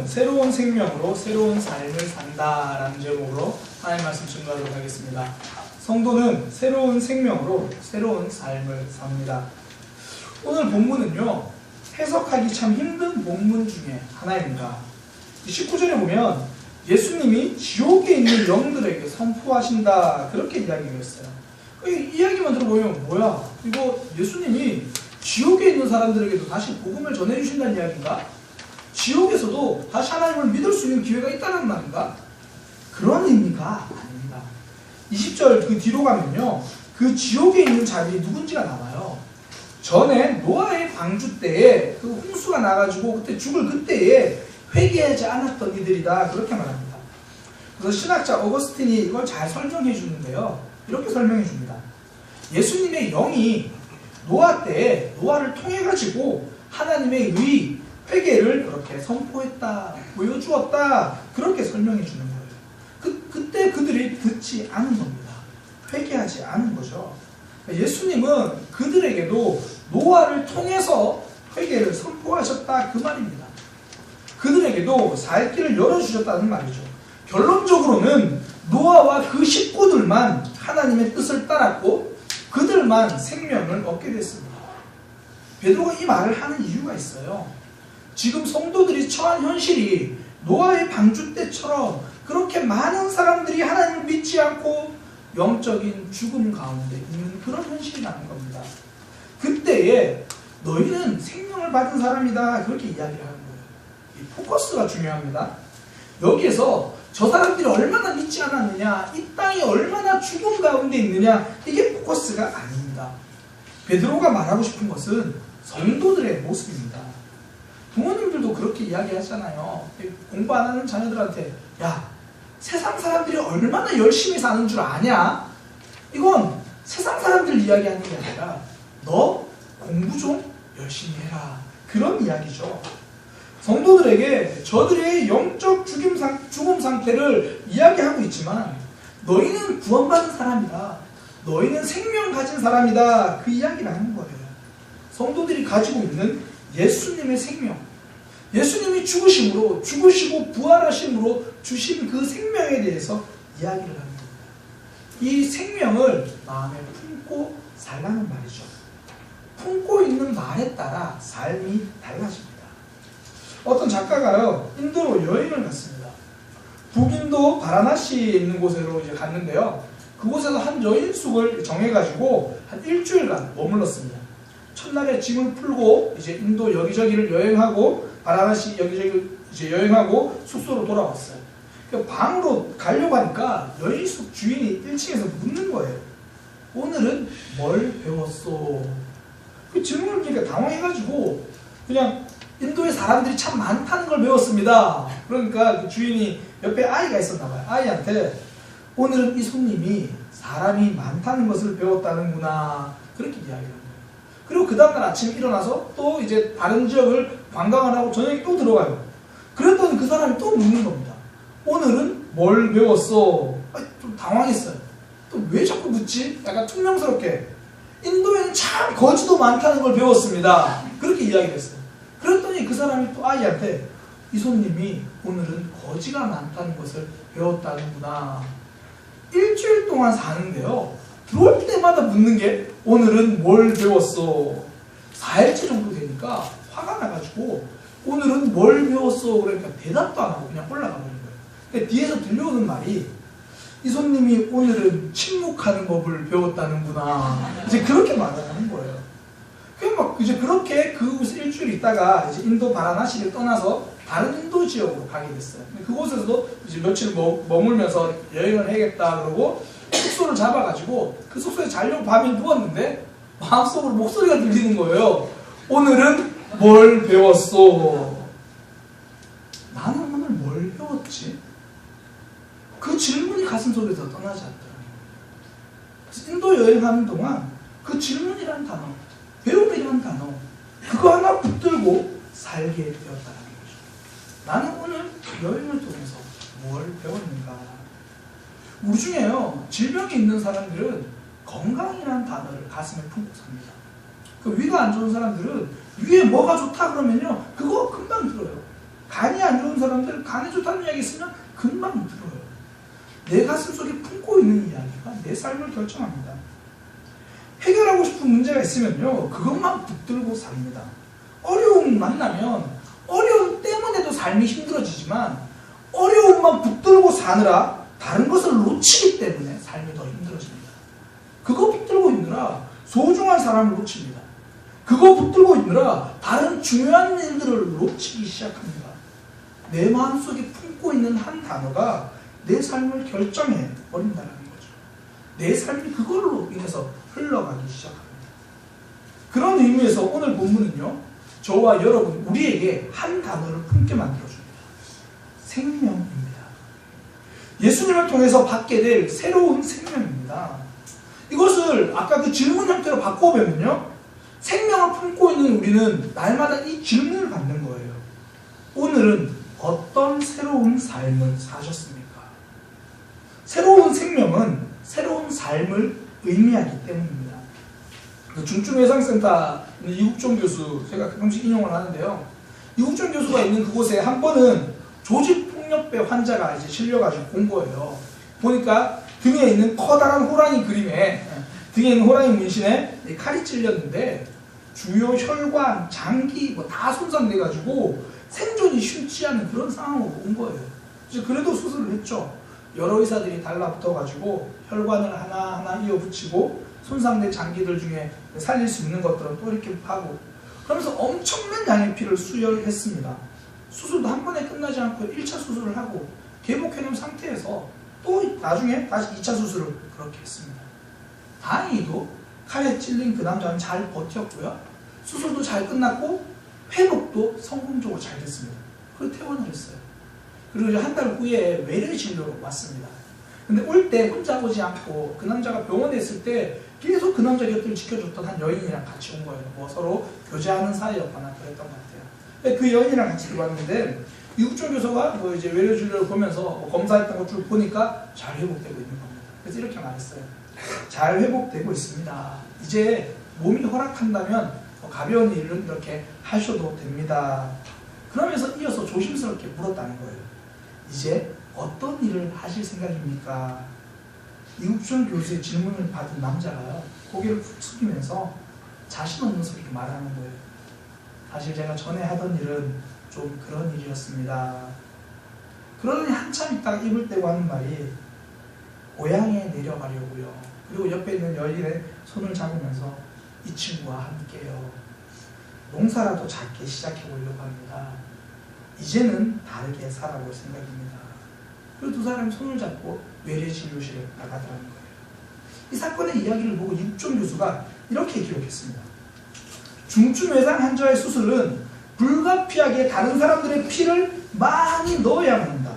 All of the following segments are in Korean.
새로운 생명으로 새로운 삶을 산다라는 제목으로 하나님 말씀 증거하도록 하겠습니다. 성도는 새로운 생명으로 새로운 삶을 삽니다. 오늘 본문은요, 해석하기 참 힘든 본문 중에 하나입니다. 19절에 보면 예수님이 지옥에 있는 영들에게 선포하신다, 그렇게 이야기를 했어요. 이 이야기만 들어보면 뭐야, 이거 예수님이 지옥에 있는 사람들에게도 다시 복음을 전해주신다는 이야기인가? 지옥에서도 다시 하나님을 믿을 수 있는 기회가 있다는 말인가? 그런 의미가 아닙니다. 20절 그 뒤로 가면요, 그 지옥에 있는 자들이 누군지가 나와요. 전에 노아의 방주 때에 그 홍수가 나가지고 그때 죽을 그때에 회개하지 않았던 이들이다, 그렇게 말합니다. 그래서 신학자 어거스틴이 이걸 잘 설명해 주는데요, 이렇게 설명해 줍니다. 예수님의 영이 노아 때에 노아를 통해 가지고 하나님의 의, 회개를 그렇게 선포했다, 보여주었다, 그렇게 설명해 주는 거예요. 그때 그들이 듣지 않은 겁니다. 회개하지 않은 거죠. 예수님은 그들에게도 노아를 통해서 회개를 선포하셨다, 그 말입니다. 그들에게도 살 길을 열어주셨다는 말이죠. 결론적으로는 노아와 그 식구들만 하나님의 뜻을 따랐고 그들만 생명을 얻게 됐습니다. 베드로가 이 말을 하는 이유가 있어요. 지금 성도들이 처한 현실이 노아의 방주 때처럼 그렇게 많은 사람들이 하나님을 믿지 않고 영적인 죽음 가운데 있는 그런 현실이라는 겁니다. 그때에 너희는 생명을 받은 사람이다, 그렇게 이야기를 하는 거예요. 이 포커스가 중요합니다. 여기에서 저 사람들이 얼마나 믿지 않았느냐, 이 땅이 얼마나 죽음 가운데 있느냐, 이게 포커스가 아닙니다. 베드로가 말하고 싶은 것은 성도들의 모습입니다. 부모님들도 그렇게 이야기하잖아요. 공부 안 하는 자녀들한테, 야, 세상 사람들이 얼마나 열심히 사는 줄 아냐? 이건 세상 사람들 이야기하는 게 아니라 너 공부 좀 열심히 해라, 그런 이야기죠. 성도들에게 저들의 영적 죽음 상태를 이야기하고 있지만 너희는 구원받은 사람이다, 너희는 생명 가진 사람이다, 그 이야기를 하는 거예요. 성도들이 가지고 있는 예수님의 생명, 예수님이 죽으심으로, 죽으시고 부활하심으로 주신 그 생명에 대해서 이야기를 하는 겁니다. 이 생명을 마음에 품고 살라는 말이죠. 품고 있는 말에 따라 삶이 달라집니다. 어떤 작가가요, 인도로 여행을 갔습니다. 북인도 바라나시에 있는 곳으로 이제 갔는데요, 그곳에서 한 여인숙을 정해가지고 한 일주일간 머물렀습니다. 첫날에 짐을 풀고 이제 인도 여기저기를 여행하고 바라나시 여기저기 이제 여행하고 숙소로 돌아왔어요. 방으로 가려고 하니까 여인숙 주인이 1층에서 묻는 거예요. 오늘은 뭘 배웠어? 그 질문을 보니까 당황해가지고 그냥 인도의 사람들이 참 많다는 걸 배웠습니다. 그러니까 그 주인이 옆에 아이가 있었나 봐요. 아이한테 오늘은 이 손님이 사람이 많다는 것을 배웠다는구나, 그렇게 이야기를 합니다. 그리고 그 다음날 아침에 일어나서 또 이제 다른 지역을 관광을 하고 저녁에 또 들어가요. 그랬더니 그 사람이 또 묻는 겁니다. 오늘은 뭘 배웠어? 좀 당황했어요. 또 왜 자꾸 묻지? 약간 퉁명스럽게. 인도에는 참 거지도 많다는 걸 배웠습니다, 그렇게 이야기를 했어요. 그랬더니 그 사람이 또 아이한테 이 손님이 오늘은 거지가 많다는 것을 배웠다는구나. 일주일 동안 사는데요, 들어올 때마다 묻는 게 오늘은 뭘 배웠어? 4일째 정도 되니까 화가 나가지고 오늘은 뭘 배웠어? 그러니까 대답도 안 하고 그냥 올라가 버린 거예요. 그러니까 뒤에서 들려오는 말이 이 손님이 오늘은 침묵하는 법을 배웠다는구나, 이제 그렇게 말을 하는 거예요. 그냥 막 이제 그렇게 그곳에 일주일 있다가 이제 인도 바라나시를 떠나서 다른 인도 지역으로 가게 됐어요. 그곳에서도 이제 며칠 머물면서 여행을 해야겠다 그러고 숙소를 잡아가지고 그 숙소에 자려고 밤에 누웠는데 마음속으로 목소리가 들리는 거예요. 오늘은 뭘 배웠어? 나는 오늘 뭘 배웠지? 그 질문이 가슴속에서 떠나지 않더라고요. 그래서 인도 여행하는 동안 그 질문이라는 단어, 배움이라는 단어, 그거 하나 붙들고 살게 되었다는 거죠. 나는 오늘 여행을 통해서 뭘 배웠는가? 우리 중에요, 질병이 있는 사람들은 건강이라는 단어를 가슴에 품고 삽니다. 그 위가 안 좋은 사람들은 위에 뭐가 좋다 그러면요, 그거 금방 들어요. 간이 안 안 좋은 사람들 간에 좋다는 이야기 있으면 금방 들어요. 내 가슴 속에 품고 있는 이야기가 내 삶을 결정합니다. 해결하고 싶은 문제가 있으면요, 그것만 붙들고 삽니다. 어려움 만나면 어려움 때문에도 삶이 힘들어지지만 어려움만 붙들고 사느라 다른 것을 놓치기 때문에 삶이 더 힘들어집니다. 그거 붙들고 있느라 소중한 사람을 놓칩니다. 그거 붙들고 있느라 다른 중요한 일들을 놓치기 시작합니다. 내 마음속에 품고 있는 한 단어가 내 삶을 결정해 버린다는 거죠. 내 삶이 그걸로 인해서 흘러가기 시작합니다. 그런 의미에서 오늘 본문은요, 저와 여러분, 우리에게 한 단어를 품게 만들어줍니다. 생명입니다. 예수님을 통해서 받게 될 새로운 생명입니다. 이것을 아까 그 질문 형태로 바꿔보면요, 생명을 품고 있는 우리는 날마다 이 질문을 받는 거예요. 오늘은 어떤 새로운 삶을 사셨습니까? 새로운 생명은 새로운 삶을 의미하기 때문입니다. 그 중증외상센터 이국종 교수, 제가 가끔씩 인용을 하는데요, 이국종 교수가 있는 그곳에 한 번은 조직폭력배 환자가 이제 실려가지고 본 거예요. 보니까 등에 있는 커다란 호랑이 그림에, 등에 있는 호랑이 문신에 칼이 찔렸는데 주요 혈관, 장기 뭐 다 손상돼가지고 생존이 쉽지 않은 그런 상황으로 온 거예요. 그래도 수술을 했죠. 여러 의사들이 달라붙어가지고 혈관을 하나하나 이어붙이고 손상된 장기들 중에 살릴 수 있는 것들은 또 이렇게 하고, 그러면서 엄청난 양의 피를 수혈했습니다. 수술도 한 번에 끝나지 않고 1차 수술을 하고 개복해놓은 상태에서 또 나중에 다시 2차 수술을 그렇게 했습니다. 다행히도 칼에 찔린 그 남자는 잘 버텼고요. 수술도 잘 끝났고 회복도 성공적으로 잘 됐습니다. 그리고 퇴원을 했어요. 그리고 이제 한 달 후에 외래 진료로 왔습니다. 근데 올 때 혼자 오지 않고 그 남자가 병원에 있을 때 계속 그 남자 곁을 지켜줬던 한 여인이랑 같이 온 거예요. 뭐 서로 교제하는 사이였거나 그랬던 것 같아요. 그 여인이랑 같이 들어왔는데 이국종 교수가 뭐 이제 외래 진료를 보면서 뭐 검사했던 것 쭉 보니까 잘 회복되고 있는 겁니다. 그래서 이렇게 말했어요. 잘 회복되고 있습니다. 이제 몸이 허락한다면 가벼운 일은 이렇게 하셔도 됩니다. 그러면서 이어서 조심스럽게 물었다는 거예요. 이제 어떤 일을 하실 생각입니까? 이국종 교수의 질문을 받은 남자가요, 고개를 푹 숙이면서 자신 없는 소리로 말하는 거예요. 사실 제가 전에 하던 일은 좀 그런 일이었습니다. 그러더니 한참 있다가 입을 떼고 하는 말이 고향에 내려가려고요. 그리고 옆에 있는 여인의 손을 잡으면서 이 친구와 함께요. 농사라도 작게 시작해 보려고 합니다. 이제는 다르게 살아볼 생각입니다. 그리고 두 사람이 손을 잡고 외래진료실에 나가더라는 거예요. 이 사건의 이야기를 보고 이국종 교수가 이렇게 기록했습니다. 중증외상 환자의 수술은 불가피하게 다른 사람들의 피를 많이 넣어야만 한다.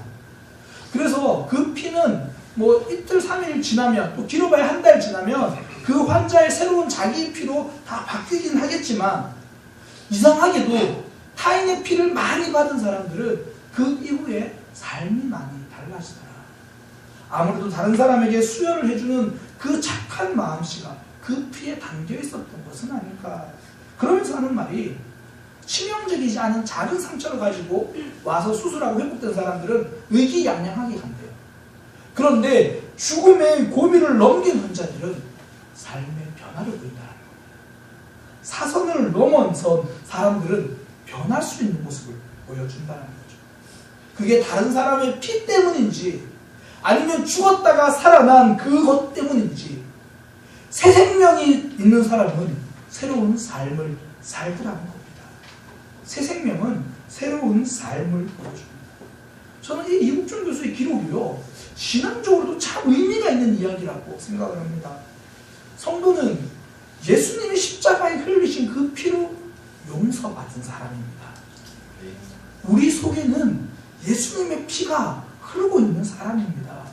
그래서 그 피는 뭐 이틀, 3일 지나면, 또 길어봐야 한 달 지나면 그 환자의 새로운 자기 피로 다 바뀌긴 하겠지만, 이상하게도 타인의 피를 많이 받은 사람들은 그 이후에 삶이 많이 달라지더라. 아무래도 다른 사람에게 수혈을 해주는 그 착한 마음씨가 그 피에 담겨 있었던 것은 아닐까. 그러면서 하는 말이, 치명적이지 않은 작은 상처를 가지고 와서 수술하고 회복된 사람들은 의기양양하게 간대요. 그런데 죽음의 고비를 넘긴 환자들은 삶의 변화를 보인다는 거예요. 사선을 넘어선 사람들은 변할 수 있는 모습을 보여준다는 거죠. 그게 다른 사람의 피 때문인지 아니면 죽었다가 살아난 그것 때문인지, 새 생명이 있는 사람은 새로운 삶을 살더라는 겁니다. 새 생명은 새로운 삶을 보여줍니다. 저는 이 이국종 교수의 기록이요, 신앙적으로도 참 의미가 있는 이야기라고 생각을 합니다. 성도는 예수님이 십자가에 흘리신 그 피로 용서받은 사람입니다. 우리 속에는 예수님의 피가 흐르고 있는 사람입니다.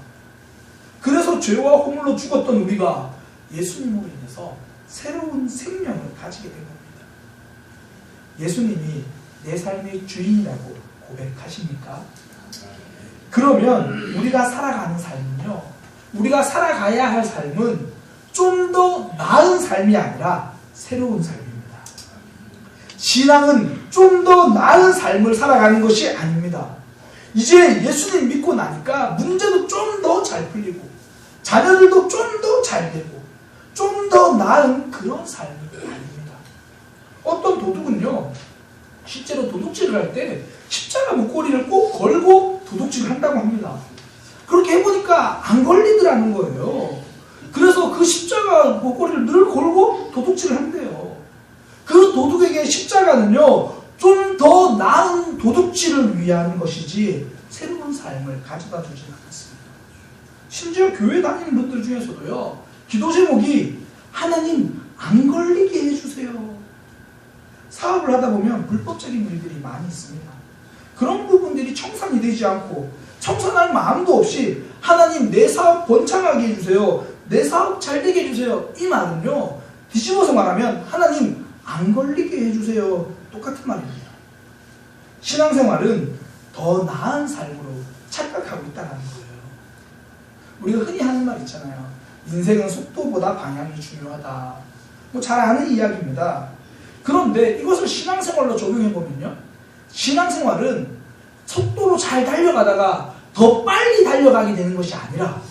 그래서 죄와 허물로 죽었던 우리가 예수님으로 인해서 새로운 생명을 가지게 된 겁니다. 예수님이 내 삶의 주인이라고 고백하십니까? 그러면 우리가 살아가는 삶은요, 우리가 살아가야 할 삶은 좀 더 나은 삶이 아니라 새로운 삶입니다. 신앙은 좀 더 나은 삶을 살아가는 것이 아닙니다. 이제 예수님 믿고 나니까 문제도 좀 더 잘 풀리고 자녀들도 좀 더 잘 되고 좀 더 나은 그런 삶이 아닙니다. 어떤 도둑은요, 실제로 도둑질을 할 때 십자가 목걸이를 꼭 걸고 도둑질을 한다고 합니다. 그렇게 해보니까 안 걸리더라는 거예요. 그래서 그 십자가 목걸이를 늘 걸고 도둑질을 한대요. 그 도둑에게 십자가는요, 좀 더 나은 도둑질을 위한 것이지 새로운 삶을 가져다 주진 않았습니다. 심지어 교회 다니는 분들 중에서도요, 기도 제목이 하나님 안 걸리게 해주세요. 사업을 하다 보면 불법적인 일들이 많이 있습니다. 그런 부분들이 청산이 되지 않고 청산할 마음도 없이 하나님 내 사업 번창하게 해주세요. 내 사업 잘 되게 해주세요. 이 말은요, 뒤집어서 말하면 하나님 안 걸리게 해주세요. 똑같은 말입니다. 신앙생활은 더 나은 삶으로 착각하고 있다는 거예요. 우리가 흔히 하는 말 있잖아요. 인생은 속도보다 방향이 중요하다. 뭐 잘 아는 이야기입니다. 그런데 이것을 신앙생활로 적용해보면요, 신앙생활은 속도로 잘 달려가다가 더 빨리 달려가게 되는 것이 아니라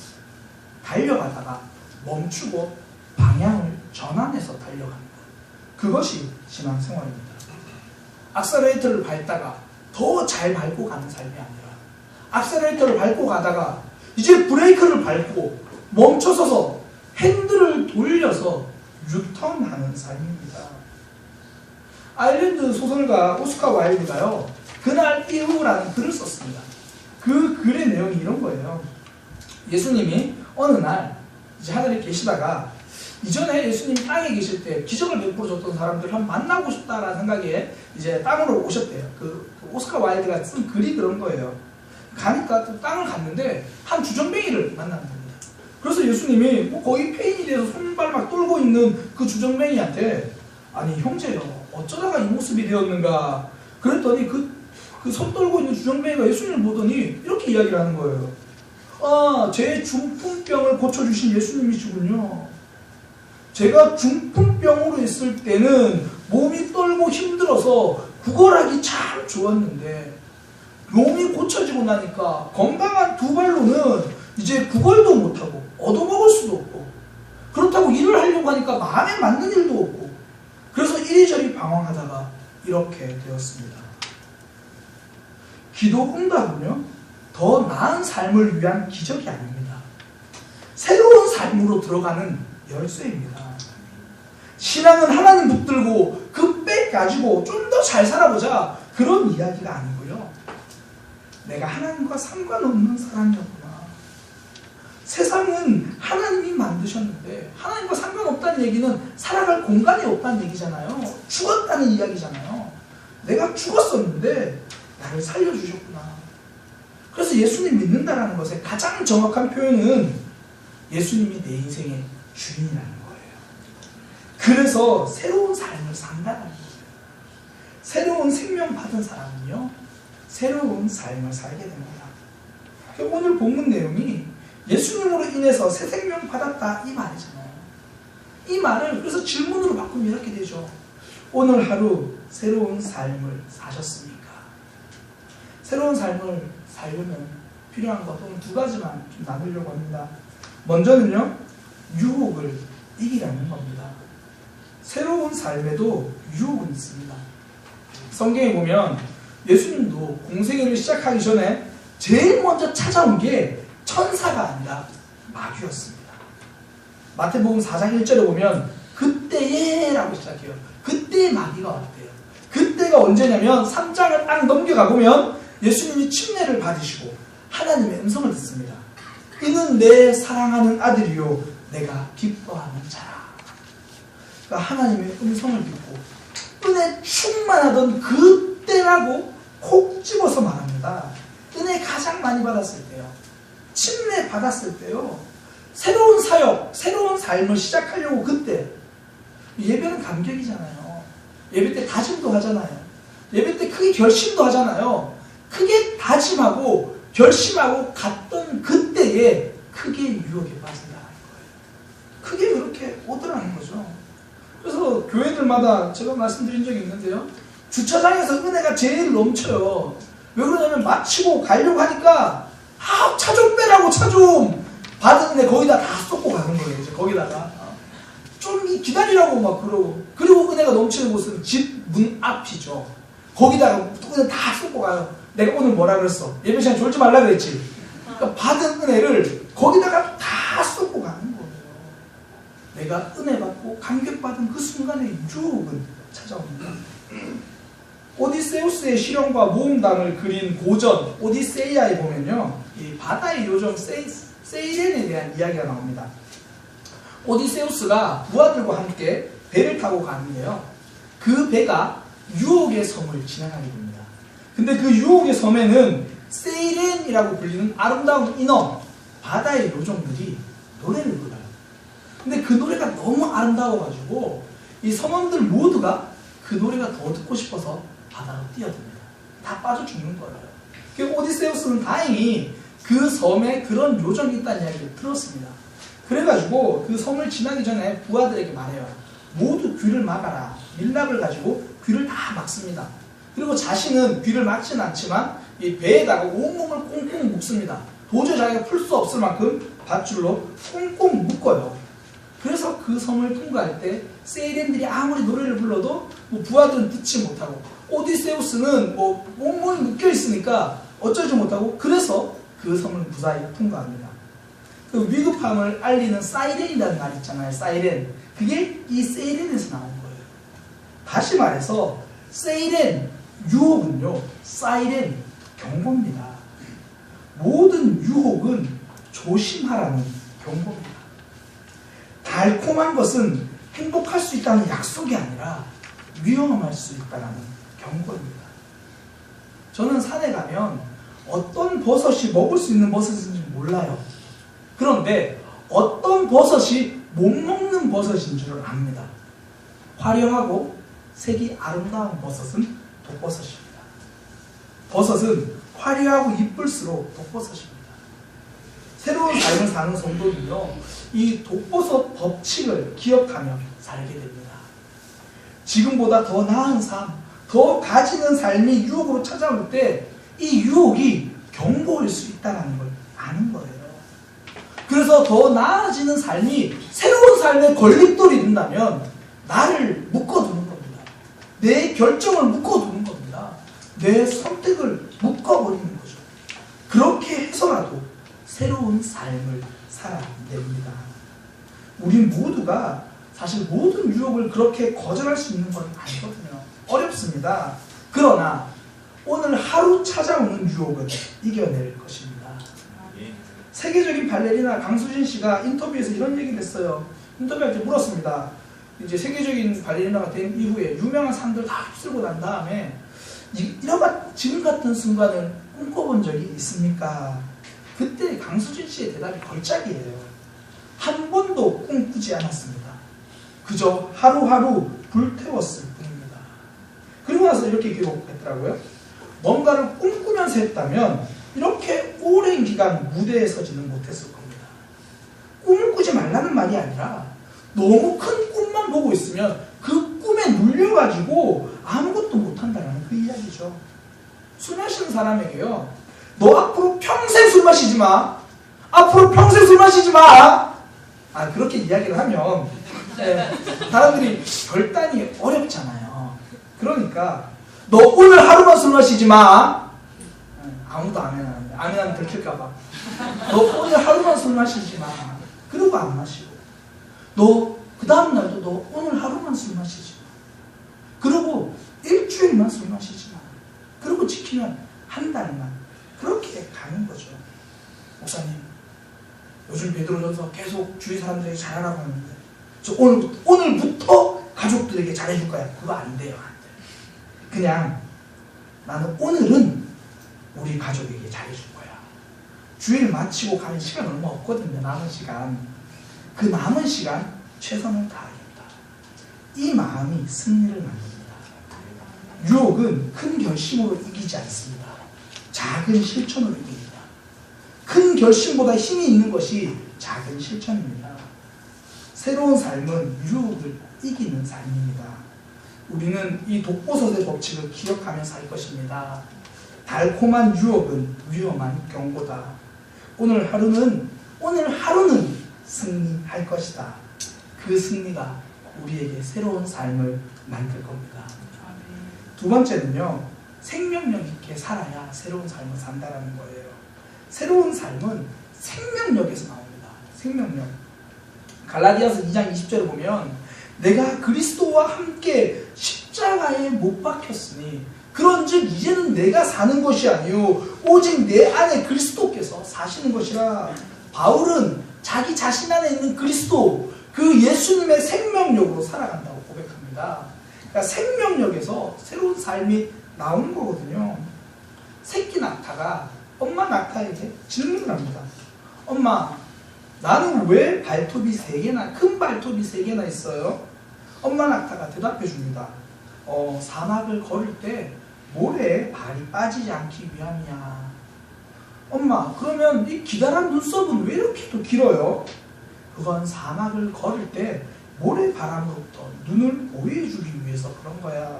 달려가다가 멈추고 방향을 전환해서 달려가는 것, 그것이 신앙생활입니다. 악셀레이터를 밟다가 더 잘 밟고 가는 삶이 아니라 악셀레이터를 밟고 가다가 이제 브레이크를 밟고 멈춰서서 핸들을 돌려서 유턴하는 삶입니다. 아일랜드 소설가 오스카 와일드가요, 그날 이후라는 글을 썼습니다. 그 글의 내용이 이런 거예요. 예수님이 어느 날 이제 하늘에 계시다가 이전에 예수님이 땅에 계실 때 기적을 베풀어 줬던 사람들을 한번 만나고 싶다라는 생각에 이제 땅으로 오셨대요. 그 오스카 와일드가 쓴 글이 그런 거예요. 가니까 또 땅을 갔는데 한 주정뱅이를 만나는 겁니다. 그래서 예수님이 뭐 거의 폐인이 돼서 손발 막 떨고 있는 그 주정뱅이한테 아니 형제요, 어쩌다가 이 모습이 되었는가 그랬더니 그 손 떨고 있는 주정뱅이가 예수님을 보더니 이렇게 이야기를 하는 거예요. 아, 제 중풍병을 고쳐주신 예수님이시군요. 제가 중풍병으로 있을 때는 몸이 떨고 힘들어서 구걸하기 참 좋았는데 몸이 고쳐지고 나니까 건강한 두 발로는 이제 구걸도 못하고 얻어먹을 수도 없고 그렇다고 일을 하려고 하니까 마음에 맞는 일도 없고 그래서 이리저리 방황하다가 이렇게 되었습니다. 기도 응답은요, 더 나은 삶을 위한 기적이 아닙니다. 새로운 삶으로 들어가는 열쇠입니다. 신앙은 하나님 붙들고 그 백 가지고 좀 더 잘 살아보자 그런 이야기가 아니고요, 내가 하나님과 상관없는 사람이었구나. 세상은 하나님이 만드셨는데 하나님과 상관없다는 얘기는 살아갈 공간이 없다는 얘기잖아요. 죽었다는 이야기잖아요. 내가 죽었었는데 나를 살려주셨구나. 그래서 예수님 믿는다라는 것의 가장 정확한 표현은 예수님이 내 인생의 주인이라는 거예요. 그래서 새로운 삶을 산다는 거예요. 새로운 생명 받은 사람은요, 새로운 삶을 살게 됩니다. 오늘 본문 내용이 예수님으로 인해서 새 생명 받았다 이 말이잖아요. 이 말을 그래서 질문으로 바꾸면 이렇게 되죠. 오늘 하루 새로운 삶을 사셨습니까? 새로운 삶을 살려면 필요한 것은 두 가지만 좀 나누려고 합니다. 먼저는요, 유혹을 이기라는 겁니다. 새로운 삶에도 유혹은 있습니다. 성경에 보면 예수님도 공생애를 시작하기 전에 제일 먼저 찾아온 게 천사가 아니라 마귀였습니다. 마태복음 4장 1절에 보면 그때에 라고 시작해요. 그때에 마귀가 왔대요. 그때가 언제냐면 3장을 딱 넘겨가 보면 예수님이 침례를 받으시고 하나님의 음성을 듣습니다. 이는 내 사랑하는 아들이요 내가 기뻐하는 자라. 그러니까 하나님의 음성을 듣고 은혜 충만하던 그때라고 콕 집어서 말합니다. 은혜 가장 많이 받았을 때요, 침례 받았을 때요, 새로운 사역, 새로운 삶을 시작하려고 그때. 예배는 감격이잖아요. 예배 때 다짐도 하잖아요. 예배 때 크게 결심도 하잖아요. 크게 다짐하고 결심하고 갔던 그때에 크게 유혹에 빠진다는 거예요. 크게 그렇게 오더라는 거죠. 그래서 교회들마다 제가 말씀드린 적이 있는데요, 주차장에서 은혜가 제일 넘쳐요. 왜 그러냐면 마치고 가려고 하니까 차 좀 빼라고 차 좀 받았는데 거기다 다 쏟고 가는 거예요. 이제 거기다가 좀 기다리라고 막 그러고. 그리고 은혜가 넘치는 곳은 집 문 앞이죠. 거기다가 은혜 다 쏟고 가요. 내가 오늘 뭐라 그랬어? 예배 시간 졸지 말라 그랬지. 그러니까 받은 은혜를 거기다가 다 쏟고 가는 거예요. 내가 은혜 받고 감격받은 그 순간에 유혹은 찾아옵니다. 오디세우스의 실현과 모험담을 그린 고전 오디세이아에 보면요, 이 바다의 요정 세이렌에 대한 이야기가 나옵니다. 오디세우스가 부하들과 함께 배를 타고 가는데요, 그 배가 유혹의 섬을 지나가게 됩니다. 근데 그 유혹의 섬에는 세이렌이라고 불리는 아름다운 인어, 바다의 요정들이 노래를 불러요. 근데 그 노래가 너무 아름다워가지고 이 섬원들 모두가 그 노래가 더 듣고 싶어서 바다로 뛰어듭니다. 다 빠져 죽는 거예요. 그 오디세우스는 다행히 그 섬에 그런 요정이 있다는 이야기를 들었습니다. 그래가지고 그 섬을 지나기 전에 부하들에게 말해요. 모두 귀를 막아라. 밀랍을 가지고 귀를 다 막습니다. 그리고 자신은 귀를 막지는 않지만 이 배에다가 온몸을 꽁꽁 묶습니다. 도저히 자기가 풀 수 없을 만큼 밧줄로 꽁꽁 묶어요. 그래서 그 섬을 통과할 때 세이렌들이 아무리 노래를 불러도 뭐 부하들은 듣지 못하고, 오디세우스는 뭐 온몸이 묶여 있으니까 어쩌지 못하고, 그래서 그 섬을 무사히 통과합니다. 그 위급함을 알리는 사이렌이라는 말 있잖아요. 사이렌. 그게 이 세이렌에서 나온 거예요. 다시 말해서 세이렌, 유혹은요, 사이렌, 경고입니다. 모든 유혹은 조심하라는 경고입니다. 달콤한 것은 행복할 수 있다는 약속이 아니라 위험할 수 있다는 경고입니다. 저는 산에 가면 어떤 버섯이 먹을 수 있는 버섯인지 몰라요. 그런데 어떤 버섯이 못 먹는 버섯인 줄 압니다. 화려하고 색이 아름다운 버섯은 독버섯입니다. 버섯은 화려하고 이쁠수록 독버섯입니다. 새로운 삶을 사는 성도는요, 이 독버섯 법칙을 기억하며 살게 됩니다. 지금보다 더 나은 삶, 더 가지는 삶이 유혹으로 찾아올 때 이 유혹이 경고일 수 있다는 걸 아는 거예요. 그래서 더 나아지는 삶이 새로운 삶의 걸림돌이 된다면 나를 묶어두는 겁니다. 내 결정을 묶어두는 겁니다. 내 선택을 묶어버리는 거죠. 그렇게 해서라도 새로운 삶을 살아냅니다. 우리 모두가 사실 모든 유혹을 그렇게 거절할 수 있는 건 아니거든요. 어렵습니다. 그러나 오늘 하루 찾아오는 유혹은 이겨낼 것입니다. 세계적인 발레리나 강수진 씨가 인터뷰에서 이런 얘기를 했어요. 인터뷰할 때 물었습니다. 이제 세계적인 발레리나가 된 이후에 유명한 상들 다 휩쓸고 난 다음에 지금 같은 순간을 꿈꿔본 적이 있습니까? 그때 강수진 씨의 대답이 걸작이에요. 한 번도 꿈꾸지 않았습니다. 그저 하루하루 불태웠을 뿐입니다. 그리고 나서 이렇게 기록했더라고요. 뭔가를 꿈꾸면서 했다면 이렇게 오랜 기간 무대에 서지는 못했을 겁니다. 꿈을 꾸지 말라는 말이 아니라 너무 큰 꿈만 보고 있으면 그 꿈에 눌려가지고 아무것도 못한다는 그 이야기죠. 술 마시는 사람에게요, 너 앞으로 평생 술 마시지 마. 앞으로 평생 술 마시지 마. 그렇게 이야기를 하면 사람들이 결단이 어렵잖아요. 그러니까 너 오늘 하루만 술 마시지 마. 아무도 아멘 안 하는데 아멘하면 들킬까봐. 너 오늘 하루만 술 마시지 마. 그러고 안 마시고, 너 그 다음날도 너 오늘 하루만 술 마시지 마. 그러고 일주일만 술 마시지 마. 그러고 지키면 한 달만. 그렇게 가는 거죠. 목사님, 요즘 베드로전서 계속 주위 사람들에게 잘하라고 하는데 저 오늘부터 가족들에게 잘해줄 거야. 그거 안 돼요. 안 돼. 그냥 나는 오늘은 우리 가족에게 잘해줄 거야. 주일 마치고 가는 시간 얼마 없거든요. 남은 시간. 그 남은 시간 최선을 다하겠다. 이 마음이 승리를 만듭니다. 유혹은 큰 결심으로 이기지 않습니다. 작은 실천으로 이깁니다. 큰 결심보다 힘이 있는 것이 작은 실천입니다. 새로운 삶은 유혹을 이기는 삶입니다. 우리는 이 독보섯의 법칙을 기억하며 살 것입니다. 달콤한 유혹은 위험한 경고다. 오늘 하루는 승리할 것이다. 그 승리가 우리에게 새로운 삶을 만들 겁니다. 두 번째는요, 생명력 있게 살아야 새로운 삶을 산다는 거예요. 새로운 삶은 생명력에서 나옵니다. 생명력. 갈라디아서 2장 20절을 보면 내가 그리스도와 함께 십자가에 못 박혔으니 그런즉 이제는 내가 사는 것이 아니요 오직 내 안에 그리스도께서 사시는 것이라. 바울은 자기 자신 안에 있는 그리스도, 그 예수님의 생명력으로 살아간다고 고백합니다. 그러니까 생명력에서 새로운 삶이 나오는 거거든요. 새끼 낙타가 엄마 낙타에게 질문을 합니다. 엄마, 나는 왜 발톱이 3개나, 큰 발톱이 3개나 있어요? 엄마 낙타가 대답해 줍니다. 사막을 걸을 때 모래에 발이 빠지지 않기 위함이야. 엄마, 그러면 이 기다란 눈썹은 왜 이렇게 또 길어요? 그건 사막을 걸을 때 모래바람으로부터 눈을 보호해 주기 위해서 그런 거야.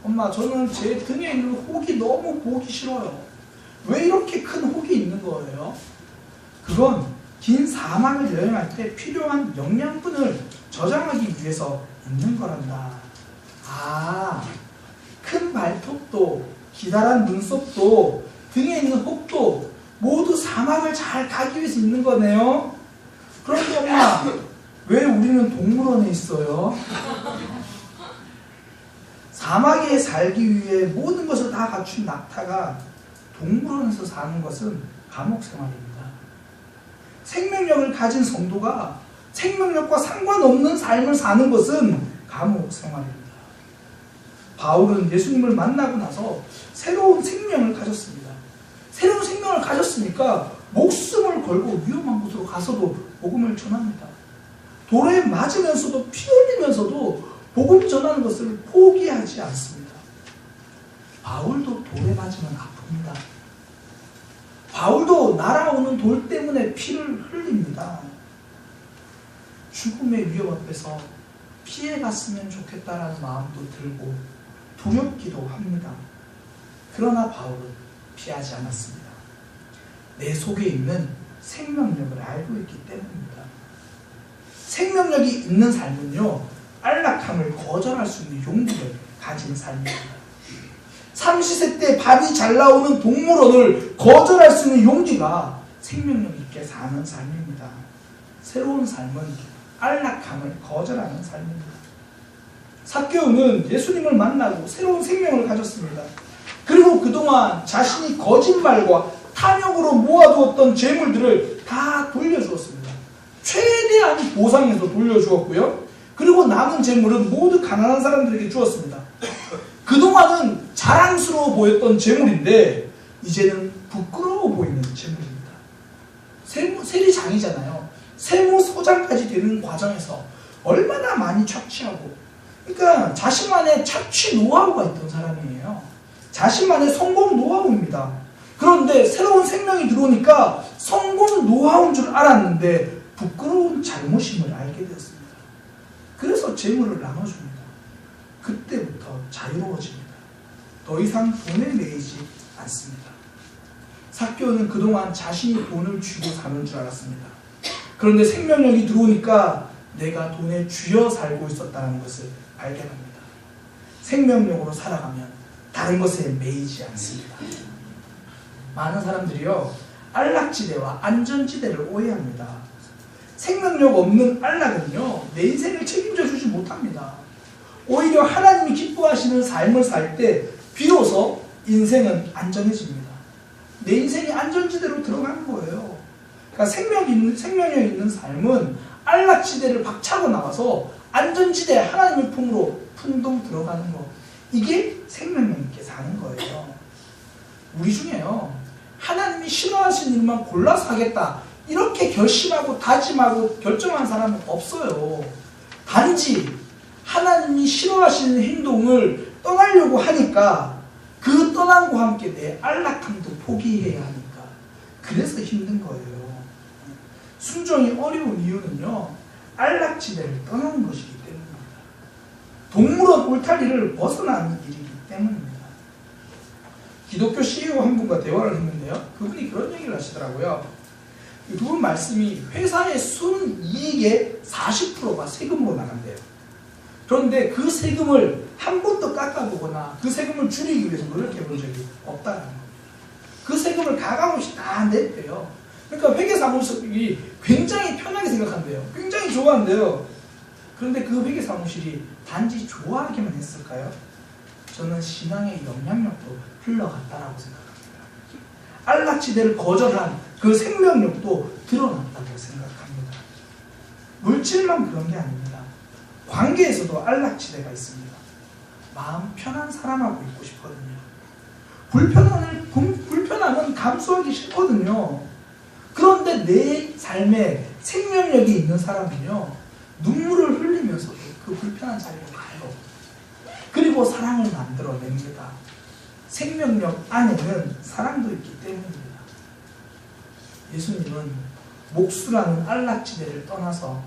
엄마, 저는 제 등에 있는 혹이 너무 보기 싫어요. 왜 이렇게 큰 혹이 있는 거예요? 그건 긴 사막을 여행할 때 필요한 영양분을 저장하기 위해서 있는 거란다. 아, 큰 발톱도 기다란 눈썹도 등에 있는 혹도 모두 사막을 잘 가기 위해서 있는 거네요. 그런데 엄마, 왜 우리는 동물원에 있어요? 사막에 살기 위해 모든 것을 다 갖춘 낙타가 동물원에서 사는 것은 감옥 생활입니다. 생명력을 가진 성도가 생명력과 상관없는 삶을 사는 것은 감옥 생활입니다. 바울은 예수님을 만나고 나서 새로운 생명을 가졌습니다. 새로운 생명을 가졌으니까 목숨을 걸고 위험한 곳으로 가서도 복음을 전합니다. 돌에 맞으면서도 피 흘리면서도 복음 전하는 것을 포기하지 않습니다. 바울도 돌에 맞으면 아픕니다. 바울도 날아오는 돌 때문에 피를 흘립니다. 죽음의 위험 앞에서 피해갔으면 좋겠다라는 마음도 들고 두렵기도 합니다. 그러나 바울은 피하지 않았습니다. 내 속에 있는 생명력을 알고 있기 때문입니다. 생명력이 있는 삶은요, 안락함을 거절할 수 있는 용기를 가진 삶입니다. 삼시세 때 밥이 잘 나오는 동물원을 거절할 수 있는 용기가 생명력 있게 사는 삶입니다. 새로운 삶은 안락함을 거절하는 삶입니다. 삭개오는 예수님을 만나고 새로운 생명을 가졌습니다. 그리고 그동안 자신이 거짓말과 탐욕으로 모아두었던 재물들을 다 돌려주었습니다. 최대한 보상해서 돌려주었고요. 그리고 남은 재물은 모두 가난한 사람들에게 주었습니다. 그동안은 자랑스러워 보였던 재물인데 이제는 부끄러워 보이는 재물입니다. 세리장이잖아요. 세무서장까지 되는 과정에서 얼마나 많이 착취하고, 그러니까 자신만의 착취 노하우가 있던 사람이에요. 자신만의 성공 노하우입니다. 그런데 새로운 생명이 들어오니까 성공 노하우인 줄 알았는데 부끄러운 잘못임을 알게 되었습니다. 그래서 재물을 나눠줍니다. 그때부터 자유로워집니다. 더 이상 돈에 매이지 않습니다. 삭개오는 그동안 자신이 돈을 쥐고 사는 줄 알았습니다. 그런데 생명력이 들어오니까 내가 돈의 쥐어 살고 있었다는 것을 발견합니다. 생명력으로 살아가면 다른 것에 매이지 않습니다. 많은 사람들이요, 안락지대와 안전지대를 오해합니다. 생명력 없는 안락은요, 내 인생을 책임져 주지 못합니다. 오히려 하나님이 기뻐하시는 삶을 살 때 비로소 인생은 안전해집니다. 내 인생이 안전지대로 들어가는 거예요. 그러니까 생명력 있는 삶은 안락지대를 박차고 나와서 안전지대 하나님의 품으로 풍덩 들어가는 거. 이게 생명력 있게 사는 거예요. 우리 중에요, 하나님이 싫어하시는 일만 골라서 하겠다 이렇게 결심하고 다짐하고 결정한 사람은 없어요. 단지 하나님이 싫어하시는 행동을 떠나려고 하니까 그 떠남과 함께 내 안락함도 포기해야 하니까 그래서 힘든 거예요. 순종이 어려운 이유는요, 안락지대를 떠나는 것이기 때문입니다. 동물원 울타리를 벗어나는 일이기 때문입니다. 기독교 CEO 한 분과 대화를 했는데요. 그분이 그런 얘기를 하시더라고요. 그분 말씀이 회사의 순이익의 40%가 세금으로 나간대요. 그런데 그 세금을 한 번도 깎아보거나 그 세금을 줄이기 위해서 노력해본 적이 없다는 겁니다. 그 세금을 가감없이 다 냈대요. 그러니까 회계사무실이 굉장히 편하게 생각한대요. 굉장히 좋아한대요. 그런데 그 회계사무실이 단지 좋아하기만 했을까요? 저는 신앙의 영향력도 흘러갔다라고 생각합니다. 안락지대를 거절한 그 생명력도 드러났다고 생각합니다. 물질만 그런 게 아닙니다. 관계에서도 안락지대가 있습니다. 마음 편한 사람하고 있고 싶거든요. 불편함은 감수하기 싫거든요. 그런데 내 삶에 생명력이 있는 사람은요, 눈물을 흘리면서도 그 불편한 자리로 가요. 그리고 사랑을 만들어냅니다. 생명력 안에는 사랑도 있기 때문입니다. 예수님은 목수라는 안락지대를 떠나서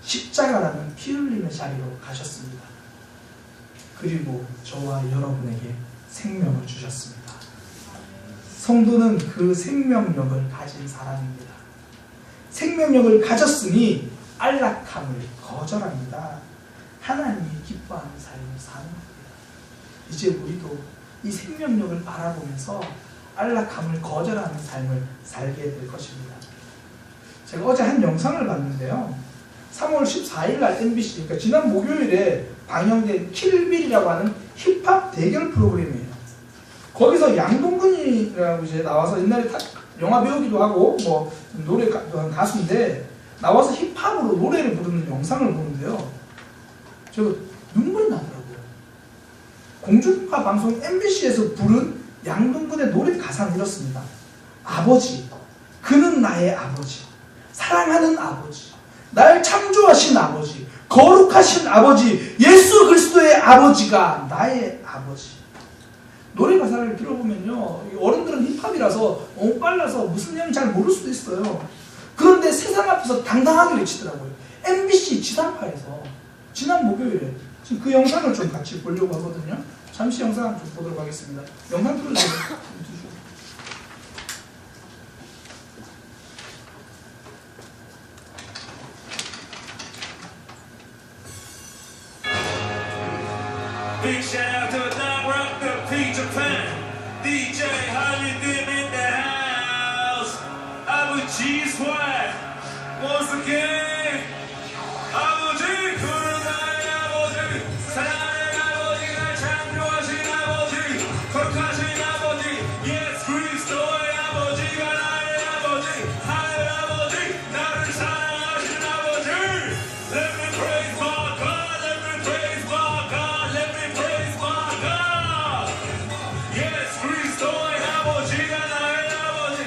십자가라는 피 흘림의 자리로 가셨습니다. 그리고 저와 여러분에게 생명을 주셨습니다. 성도는 그 생명력을 가진 사람입니다. 생명력을 가졌으니 안락함을 거절합니다. 하나님이 기뻐하는 삶을 사는 겁니다. 이제 우리도 이 생명력을 바라보면서 안락함을 거절하는 삶을 살게 될 것입니다. 제가 어제 한 영상을 봤는데요. 3월 14일 날 MBC, 그러니까 지난 목요일에 방영된 킬빌이라고 하는 힙합 대결 프로그램이에요. 거기서 양동근이라고 이제 나와서 옛날에 영화 배우기도 하고 뭐 노래 가수인데 나와서 힙합으로 노래를 부르는 영상을 보는데요. 저 눈물이 나더라고요. 공중파 방송 MBC에서 부른 양동근의 노래 가사는 이렇습니다. 아버지, 그는 나의 아버지, 사랑하는 아버지, 날 창조하신 아버지, 거룩하신 아버지, 예수 그리스도의 아버지가 나의 아버지. 노래 가사를 들어보면요, 어른들은 힙합이라서 너무 빨라서 무슨 내용인지 잘 모를 수도 있어요. 그런데 세상 앞에서 당당하게 외치더라고요. MBC 지상파에서 지난 목요일에. 지금 그 영상을 좀 같이 보려고 하거든요. 잠시 영상 좀 보도록 하겠습니다. 영상 틀어주세요. Big shout out to Don Rock, the Peter Pan, DJ Hollywood in the house. 아버지 swag once again. 아버지 그는 나의 아버지, 사랑하는 아버지, 날 창조하신 아버지, 거룩하신 아버지, 예수 그리스도의 아버지가 나의 아버지, 하늘 아버지, 나를 사랑하신 아버지. Let me praise my God, let me praise my God, let me praise my God. 예수 그리스도의 아버지가 나의 아버지.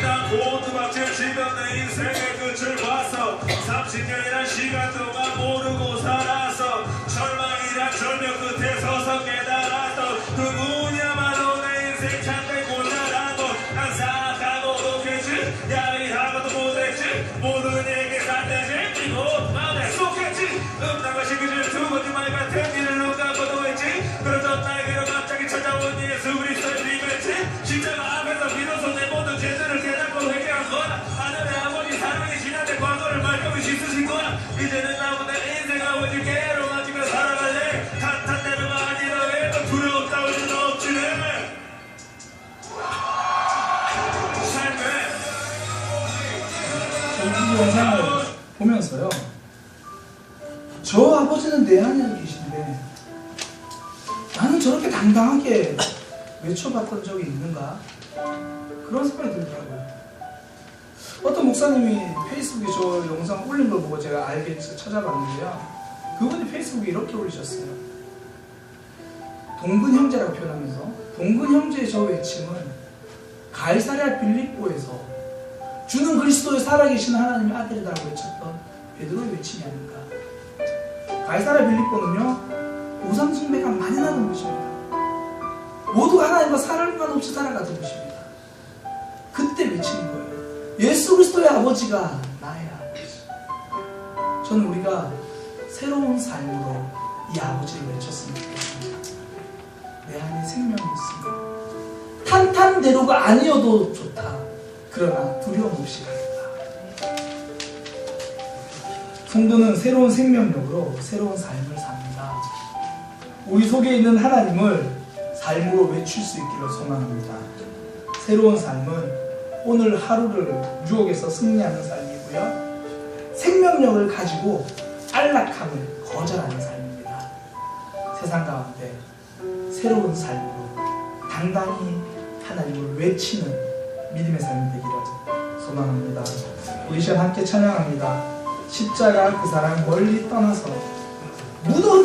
난 고두박질 치던 내 인생의 끝을 봤어. 30년이란 시간 동안 모르고 살았어. 절망이란 절벽 끝에 서서 깨달았던 누구냐마도 내 인생 참된 고자란 난 사악하고 독했지, 야리하고도 못했지, 모든 얘기 산대지, 그리고 마음에 쏙했지. 음란과 시기질 두 거짓말 같은 일을 눈 감고도 했지. 그러던 나에게로 갑자기 찾아온 예수 그리스도의 비밀치. 십자가 앞에서 비로소 내 모든 죄들을 깨닫고 회개한 거야. 하늘의 아버지 사랑이 지난 내 과거를 말끔히 씻으신 거야. 이제는 나무 내 인생 아버지께로 맞으며 살아갈래. 탄탄대로가 아니라 해도 두려움 따위는 없지 내매. 이 영상을 보면서요, 저 아버지는 내 안에 계신데 나는 저렇게 당당하게 외쳐봤던 적이 있는가? 그런 생각이 들더라고요. 어떤 목사님이 페이스북에 저 영상 올린 걸 보고 제가 알게 찾아봤는데요, 그분이 페이스북에 이렇게 올리셨어요. 동근 형제라고 표현하면서 동근 형제의 저 외침은 가이사랴 빌립보에서 주는 그리스도의 살아계신 하나님의 아들이라고 외쳤던 베드로의 외침이 아닌가. 가이사랴 빌립보는요, 우상 숭배가 많이 나는 곳입니다. 모두가 하나님과 상관없이 살아가던 곳입니다. 그때 외치는 거예요. 예수 그리스도의 아버지가 나의 아버지. 저는 우리가 새로운 삶으로 이 아버지를 외쳤으면 좋겠습니다. 내 안에 생명이 있습니다. 탄탄대로가 아니어도 좋다. 그러나 두려움 없이 가겠다. 성도는 새로운 생명력으로 새로운 삶을 삽니다. 우리 속에 있는 하나님을 삶으로 외칠 수 있기를 소망합니다. 새로운 삶은 오늘 하루를 유혹에서 승리하는 삶이고요. 생명력을 가지고 안락함을 거절하는 삶입니다. 세상 가운데 새로운 삶으로 당당히 하나님을 외치는 믿음의 삶이 되기를 소망합니다. 우리 시간 함께 찬양합니다. 십자가 그 사랑 멀리 떠나서 무더운